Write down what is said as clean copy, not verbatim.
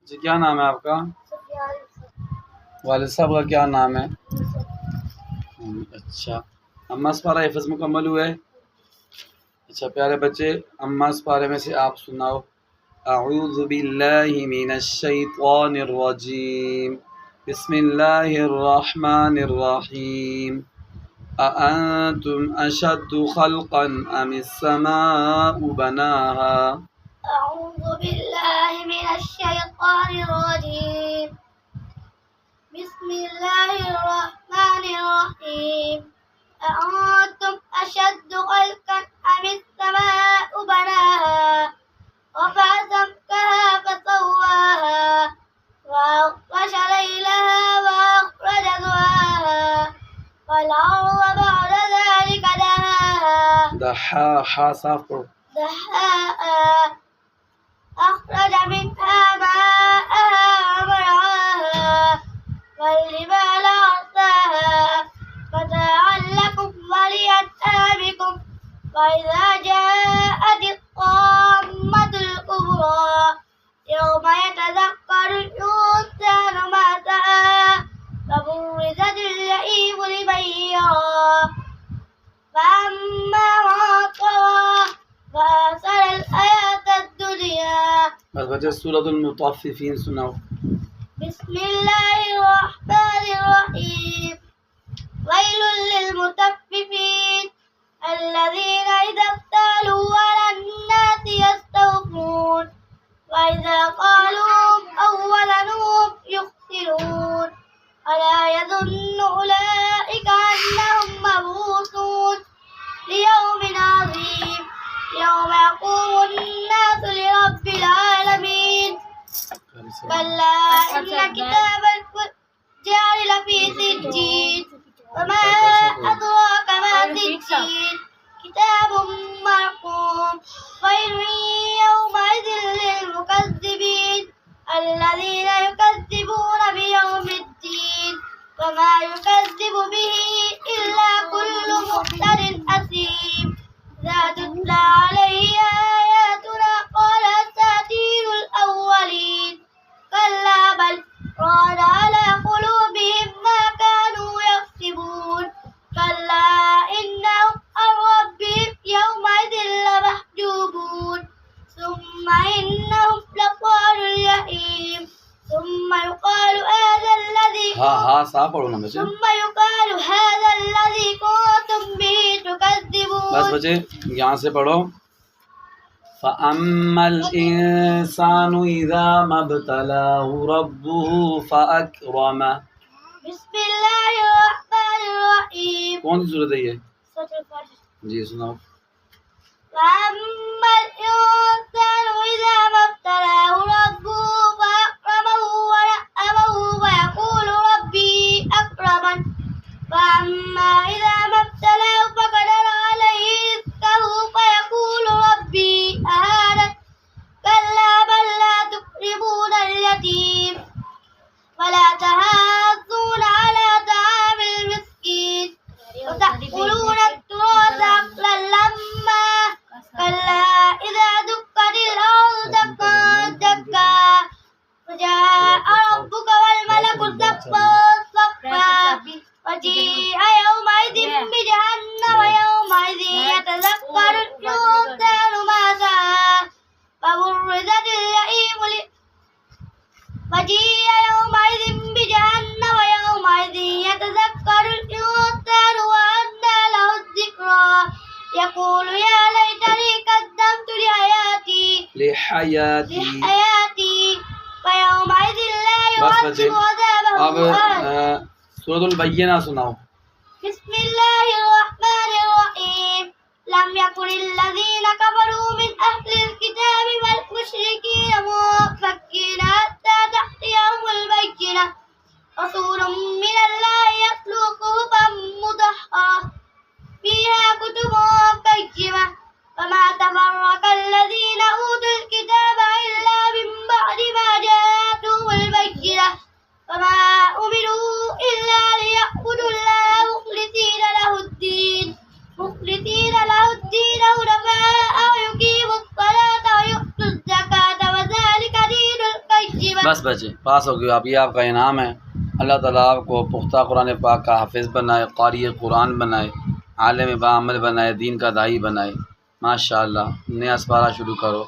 जी क्या नाम है आपका? वालिद साहब का क्या नाम है? अच्छा, अम्मा पारा हिफ्ज़ मुकम्मल हुआ है। अच्छा प्यारे बच्चे, अम्मा पारे में से आप सुनाओ। अऊज़ु बिल्लाहि मिनश शैतानिर रजीम, बिस्मिल्लाहिर रहमानिर रहीम। अअंतुम अशद्दु खल्क़न अमिस समाउ बनाहा। अऊज़ु बिल्लाहि मिनश शैतानिर रजीम, बिस्मिल्लाहिर रहमानिर रहीम। अअंतुम अशद्दु खल्क़न अमिस समाउ बनाहा, रफ़अ समकाहा फसव्वाहा, वअग़طش लैलहा वअख़रज दुहाहा, वल्अर्ض बअद ذلك दहाहा। दहाहा साफ करो। दहाहा أخرج منها ماءها ومرعاها والجبال أرساها متاعا لكم ولأنعامكم وإذا جاءت الطامة الكبرى يوم يتذكر الإنسان ما سعى فبرزت الجحيم لمن يرى فأما من طغى وآثر الحياة الدنيا। बस बच्चे सूरतुल मुतफ्फिफीन सुनाओ। बिस्मिल्लाहिर्रहमानिर्रहीम, वैलुल लिलमुतफ्फिफीन अल्लज़ीना इज़ा इक्तालू अलन्नासि यस्तawफून वइज़ा क़ालूहुम अव वज़नूहुम युख़्सिरून अला यज़ुन्नु उलाइका अन्नहुम मबऊसून लियौमिन अज़ीम यौम यक़ूमुन्नासु लिरब्बिल आलमीन। कल्ला इन्न किताबल फुज्जारि लफ़ी सिज्जीन वमा अदराक मा सिज्जीन किताबुम मरक़ूम वैलुन यौमइज़िन लिलमुकज़्ज़िबीन الذين يكذبون بيوم الدين وما يكذب به إلا كل معتد أثيم إذا تتلى عليه آياتنا قال أساطير الأولين كلا بل ران على قلوبهم ما كانوا يكسبون كلا إنهم عن ربهم يومئذ لمحجوبون ثم إنهم لصال الجحيم ثم يقال هذا الذي साफ पढ़ो ना बच्चे। ثم يقال هذا الذي كنتم به تكذبون। बस बच्चे यहाँ से पढ़ो। फ़अम्मल इंसानु इज़ा मब्तलाहु रब्बुहु फ़अक्रमह। बिस्मिल्लाहिर्रहमानिर्रहीम। कौन सी सूरत है ये? सूरह फातिहा। जी सुनाओ। فأما الإنسان إذا ما ابتلاه ربه فأكرمه ونعمه فيقول ربي أكرمن وأما إذا ما ابتلاه فقدر عليه رزقه فيقول ربي أهانن كلا بل لا تكرمون اليتيم ولا تحاضون على طعام المسكين وتأكلون التراث أكلا لما كلا إذا دكت الأرض دكا دكا وجاء ربك والملك صفا صفا وجيء يومئذ بجهنم يومئذ يتذكر الإنسان ما سعى فبرزت الجحيم وجيء يومئذ بجهنم يومئذ يتذكر الإنسان وأنى له الذكرى يقول يا ليتني قدمت لحياتي فيومئذ لا يعذب عذابه أحد। सूरतुल बय्यिना सुनाओ। बिस्मिल्लाहिर्रहमानिर्रहीम लम यकुन الذين كفروا من أهل الكتاب والمشركين منفكين حتى تأتيهم البينة رسول من الله يتلو صحفا مطهرة فيها كتب قيمة وما تفرق الذين أوتوا الكتاب إلا من بعد ما جاءتهم البينة وما أمروا إلا ليعبدوا الله مخلصين له الدين حنفاء ويقيموا الصلاة ويؤتوا الزكاة وذلك دين القيم बस बच्चे पास हो गए आप, ये आपका इनाम है। अल्लाह ताला आपको पुख्ता कुरान पाक का हाफिज़ बनाए, क़ारी कुरान बनाए, आलिम बाअमल बनाए, दीन का दाई बनाए। माशाअल्लाह। नया सपारा शुरू करो।